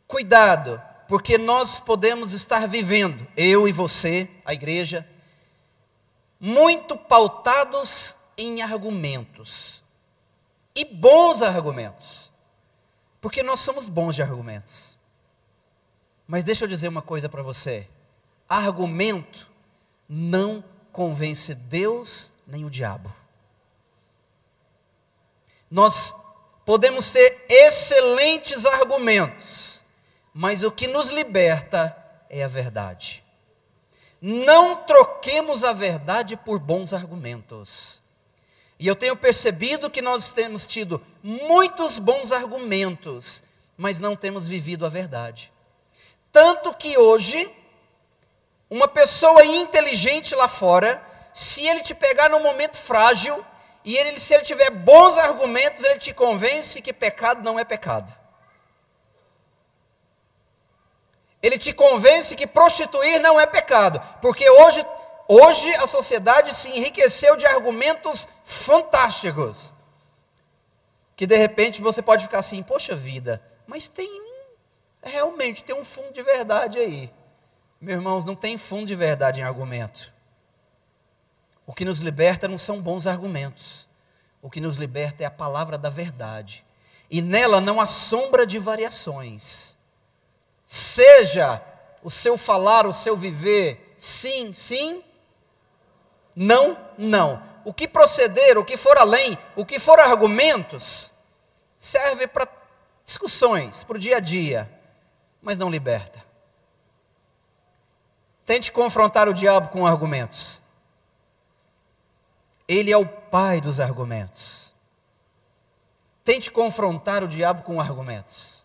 Cuidado, porque nós podemos estar vivendo, eu e você, a igreja, muito pautados em argumentos. E bons argumentos. Porque nós somos bons de argumentos. Mas deixa eu dizer uma coisa para você. Argumento não convence Deus nem o diabo. Nós podemos ter excelentes argumentos, mas o que nos liberta é a verdade. Não troquemos a verdade por bons argumentos. E eu tenho percebido que nós temos tido muitos bons argumentos, mas não temos vivido a verdade. Tanto que hoje, uma pessoa inteligente lá fora, se ele te pegar num momento frágil, e se ele tiver bons argumentos, ele te convence que pecado não é pecado. Ele te convence que prostituir não é pecado, porque hoje a sociedade se enriqueceu de argumentos fantásticos, que de repente você pode ficar assim, poxa vida, mas realmente tem um fundo de verdade aí. Meus irmãos, não tem fundo de verdade em argumento. O que nos liberta não são bons argumentos. O que nos liberta é a palavra da verdade. E nela não há sombra de variações. Seja o seu falar, o seu viver, sim, sim, não, não. O que proceder, o que for além, o que for argumentos, serve para discussões, para o dia a dia, mas não liberta. Tente confrontar o diabo com argumentos. Ele é o pai dos argumentos. Tente confrontar o diabo com argumentos.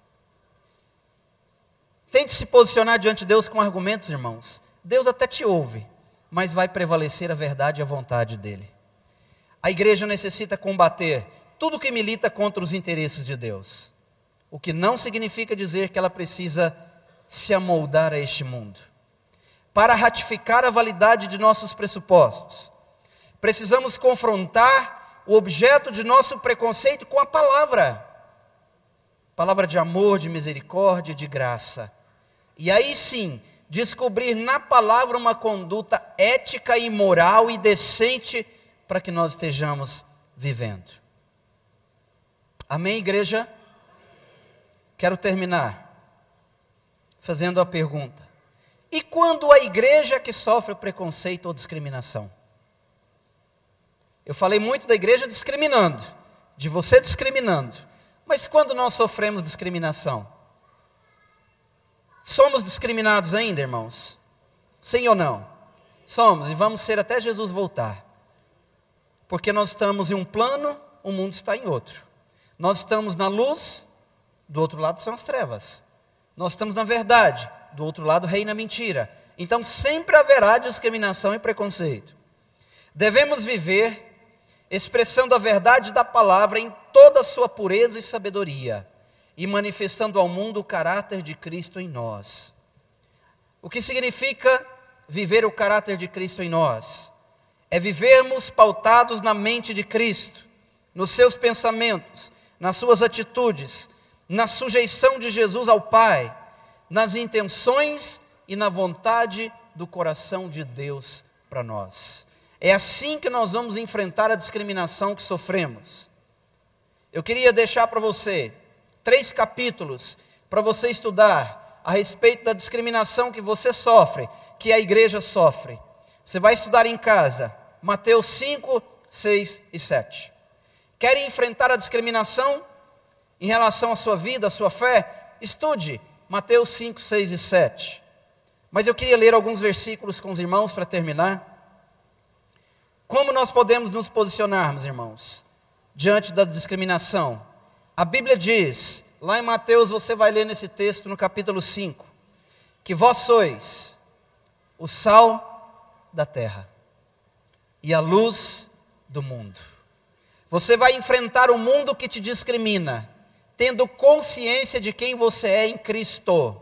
Tente se posicionar diante de Deus com argumentos, irmãos. Deus até te ouve, mas vai prevalecer a verdade e a vontade dEle. A igreja necessita combater tudo que milita contra os interesses de Deus. O que não significa dizer que ela precisa se amoldar a este mundo. Para ratificar a validade de nossos pressupostos, precisamos confrontar o objeto de nosso preconceito com a palavra. Palavra de amor, de misericórdia, de graça. E aí sim, descobrir na palavra uma conduta ética e moral e decente para que nós estejamos vivendo. Amém, igreja? Quero terminar fazendo a pergunta. E quando a igreja que sofre preconceito ou discriminação? Eu falei muito da igreja discriminando, de você discriminando. Mas quando nós sofremos discriminação? Somos discriminados ainda, irmãos? Sim ou não? Somos, e vamos ser até Jesus voltar. Porque nós estamos em um plano o mundo está em outro. Nós estamos na luz, do outro lado são as trevas. Nós estamos na verdade, do outro lado reina a mentira. Então sempre haverá discriminação e preconceito. Devemos viver expressando a verdade da palavra em toda a sua pureza e sabedoria, e manifestando ao mundo o caráter de Cristo em nós. O que significa viver o caráter de Cristo em nós? É vivermos pautados na mente de Cristo, nos seus pensamentos, nas suas atitudes, na sujeição de Jesus ao Pai, nas intenções e na vontade do coração de Deus para nós. É assim que nós vamos enfrentar a discriminação que sofremos. Eu queria deixar para você 3 capítulos para você estudar a respeito da discriminação que você sofre, que a igreja sofre. Você vai estudar em casa, Mateus 5, 6 e 7. Querem enfrentar a discriminação em relação à sua vida, à sua fé? Estude Mateus 5, 6 e 7. Mas eu queria ler alguns versículos com os irmãos para terminar. Como nós podemos nos posicionarmos, irmãos, diante da discriminação? A Bíblia diz, lá em Mateus, você vai ler nesse texto, no capítulo 5, que vós sois o sal da terra e a luz do mundo. Você vai enfrentar o mundo que te discrimina, tendo consciência de quem você é em Cristo,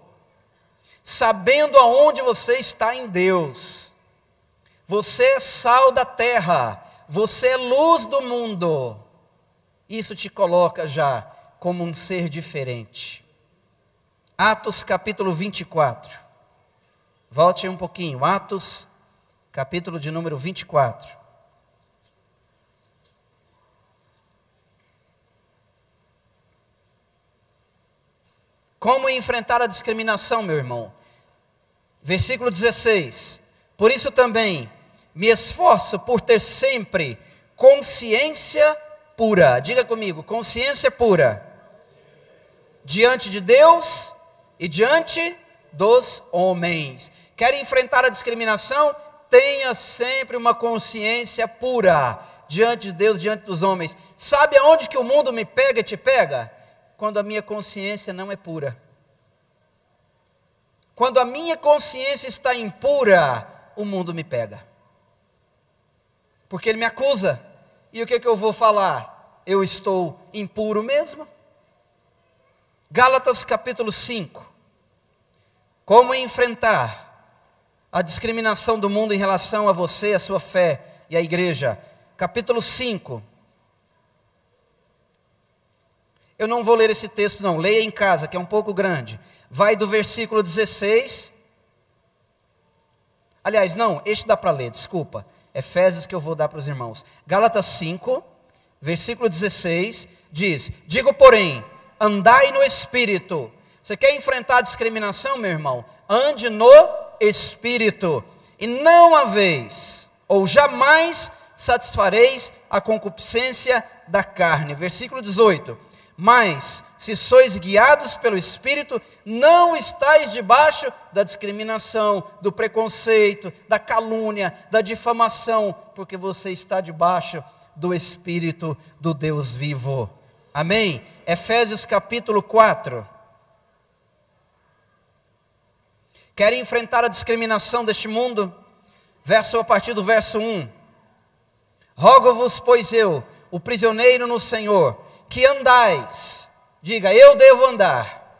sabendo aonde você está em Deus. Você é sal da terra, você é luz do mundo. Isso te coloca já como um ser diferente. Atos capítulo 24. Volte um pouquinho, Atos capítulo de número 24. Como enfrentar a discriminação, meu irmão? Versículo 16. Por isso também me esforço por ter sempre consciência pura. Diga comigo, consciência pura. Diante de Deus e diante dos homens. Quer enfrentar a discriminação? Tenha sempre uma consciência pura. Diante de Deus, diante dos homens. Sabe aonde que o mundo me pega e te pega? Quando a minha consciência não é pura. Quando a minha consciência está impura, o mundo me pega. Porque ele me acusa. E o que eu vou falar? Eu estou impuro mesmo? Gálatas capítulo 5. Como enfrentar a discriminação do mundo em relação a você, a sua fé e a igreja? Capítulo 5. Eu não vou ler esse texto não, leia em casa, que é um pouco grande. Vai do versículo 16. Aliás, não, este dá para ler, desculpa. Efésios que eu vou dar para os irmãos. Gálatas 5, versículo 16, diz: digo, porém, andai no Espírito. Você quer enfrentar a discriminação, meu irmão? Ande no Espírito. E não haveis, ou jamais satisfareis a concupiscência da carne. Versículo 18. Mas, se sois guiados pelo Espírito, não estáis debaixo da discriminação, do preconceito, da calúnia, da difamação, porque você está debaixo do Espírito do Deus vivo. Amém? Efésios capítulo 4. Querem enfrentar a discriminação deste mundo? A partir do verso 1. Rogo-vos, pois eu, o prisioneiro no Senhor, que andais, diga, eu devo andar.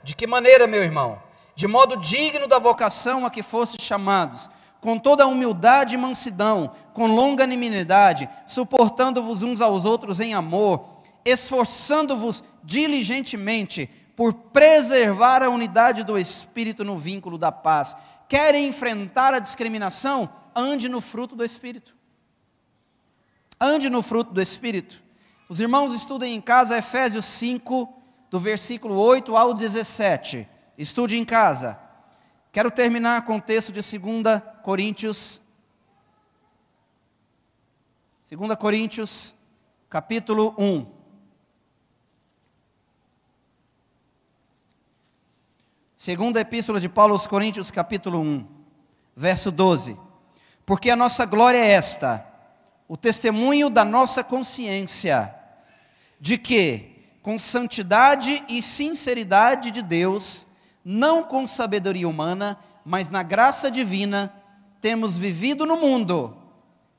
De que maneira, meu irmão? De modo digno da vocação a que fostes chamados, com toda a humildade e mansidão, com longanimidade, suportando-vos uns aos outros em amor, esforçando-vos diligentemente por preservar a unidade do Espírito no vínculo da paz. Querem enfrentar a discriminação? Ande no fruto do Espírito. Ande no fruto do Espírito. Os irmãos estudem em casa Efésios 5, do versículo 8 ao 17. Estude em casa. Quero terminar com o texto de 2 Coríntios. 2 Coríntios, capítulo 1. Segunda Epístola de Paulo aos Coríntios, capítulo 1, verso 12. Porque a nossa glória é esta: o testemunho da nossa consciência, de que, com santidade e sinceridade de Deus, não com sabedoria humana, mas na graça divina, temos vivido no mundo,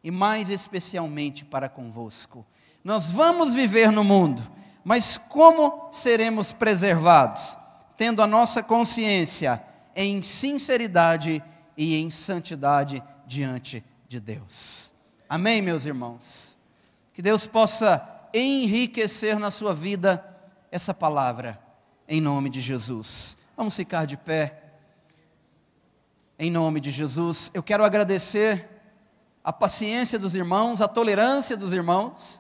e mais especialmente para convosco. Nós vamos viver no mundo, mas como seremos preservados? Tendo a nossa consciência em sinceridade e em santidade diante de Deus. Amém, meus irmãos? Que Deus possa enriquecer na sua vida essa palavra, em nome de Jesus. Vamos ficar de pé, em nome de Jesus. Eu quero agradecer a paciência dos irmãos, a tolerância dos irmãos,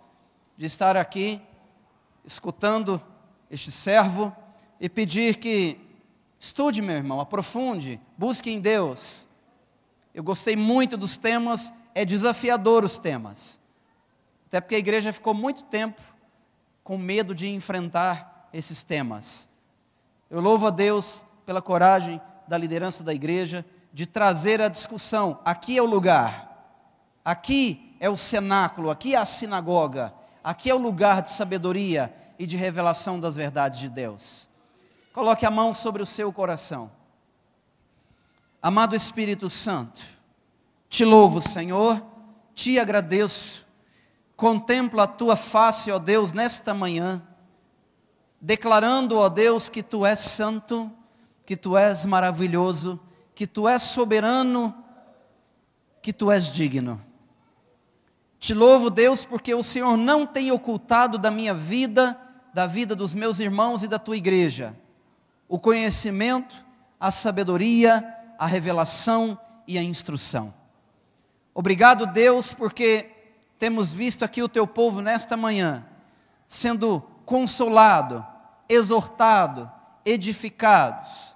de estar aqui, escutando este servo, e pedir que estude, meu irmão, aprofunde, busque em Deus. Eu gostei muito dos temas, é desafiador os temas, até porque a igreja ficou muito tempo com medo de enfrentar esses temas. Eu louvo a Deus pela coragem da liderança da igreja, de trazer a discussão. Aqui é o lugar, aqui é o cenáculo, aqui é a sinagoga, aqui é o lugar de sabedoria e de revelação das verdades de Deus. Coloque a mão sobre o seu coração. Amado Espírito Santo, te louvo, Senhor, te agradeço, contemplo a tua face, ó Deus, nesta manhã, declarando, ó Deus, que tu és santo, que tu és maravilhoso, que tu és soberano, que tu és digno. Te louvo, Deus, porque o Senhor não tem ocultado da minha vida, da vida dos meus irmãos e da tua igreja, o conhecimento, a sabedoria, a revelação e a instrução. Obrigado, Deus, porque temos visto aqui o teu povo nesta manhã, sendo consolado, exortado, edificados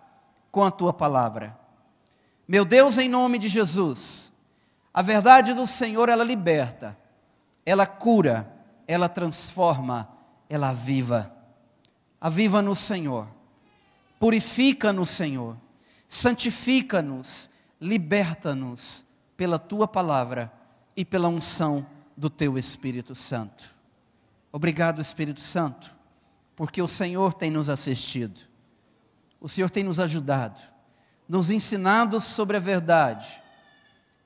com a tua palavra. Meu Deus, em nome de Jesus, a verdade do Senhor, ela liberta, ela cura, ela transforma, ela aviva. Aviva no Senhor, purifica no Senhor, santifica-nos, liberta-nos pela tua palavra e pela unção do teu Espírito Santo. Obrigado, Espírito Santo, porque o Senhor tem nos assistido, o Senhor tem nos ajudado, nos ensinado sobre a verdade,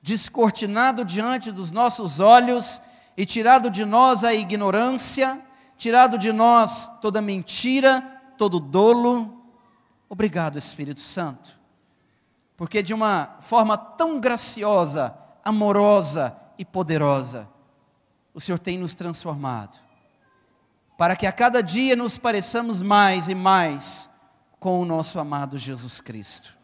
descortinado diante dos nossos olhos e tirado de nós a ignorância, tirado de nós toda mentira, todo dolo. Obrigado, Espírito Santo, porque de uma forma tão graciosa, amorosa e poderosa, o Senhor tem nos transformado, para que a cada dia nos pareçamos mais e mais com o nosso amado Jesus Cristo.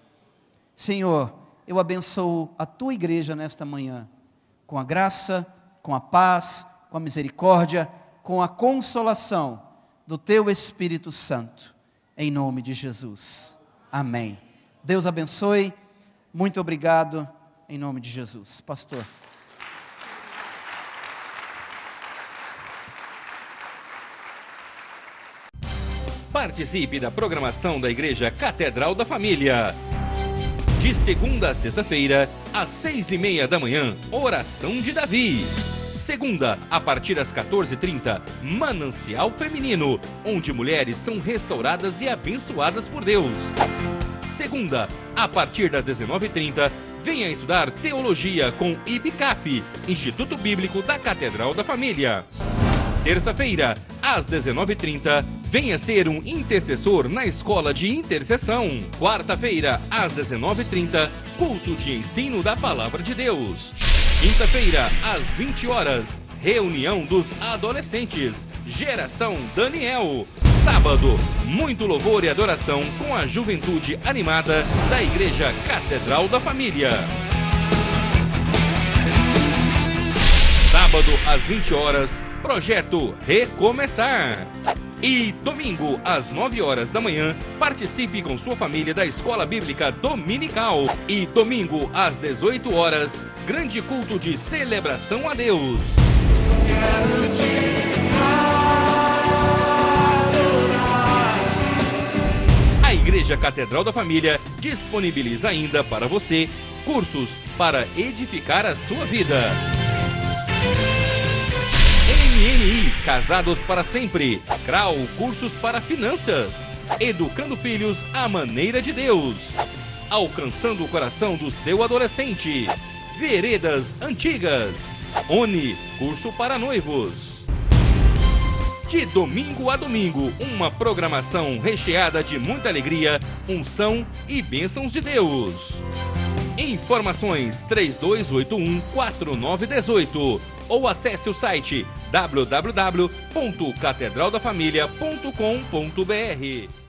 Senhor, eu abençoo a tua igreja nesta manhã, com a graça, com a paz, com a misericórdia, com a consolação do teu Espírito Santo, em nome de Jesus. Amém. Deus abençoe. Muito obrigado, em nome de Jesus. Pastor. Participe da programação da Igreja Catedral da Família. De segunda a sexta-feira, às 6:30 da manhã, Oração de Davi. Segunda, a partir das 14h30, Manancial Feminino, onde mulheres são restauradas e abençoadas por Deus. Segunda, a partir das 19h30, venha estudar Teologia com IBCAF, Instituto Bíblico da Catedral da Família. Terça-feira, às 19h30, venha ser um intercessor na Escola de Intercessão. Quarta-feira, às 19h30, culto de ensino da Palavra de Deus. Quinta-feira, às 20h, reunião dos adolescentes, Geração Daniel. Sábado, muito louvor e adoração com a juventude animada da Igreja Catedral da Família. Sábado, às 20h, Projeto Recomeçar. E domingo, às 9h da manhã, participe com sua família da Escola Bíblica Dominical. E domingo, às 18h, grande culto de celebração a Deus. A Igreja Catedral da Família disponibiliza ainda para você cursos para edificar a sua vida. MMI, Casados para Sempre. CRAU, cursos para finanças. Educando filhos à maneira de Deus. Alcançando o coração do seu adolescente. Veredas Antigas. ONI, curso para noivos. De domingo a domingo, uma programação recheada de muita alegria, unção e bênçãos de Deus. Informações 3281-4918 ou acesse o site www.catedraldafamilia.com.br.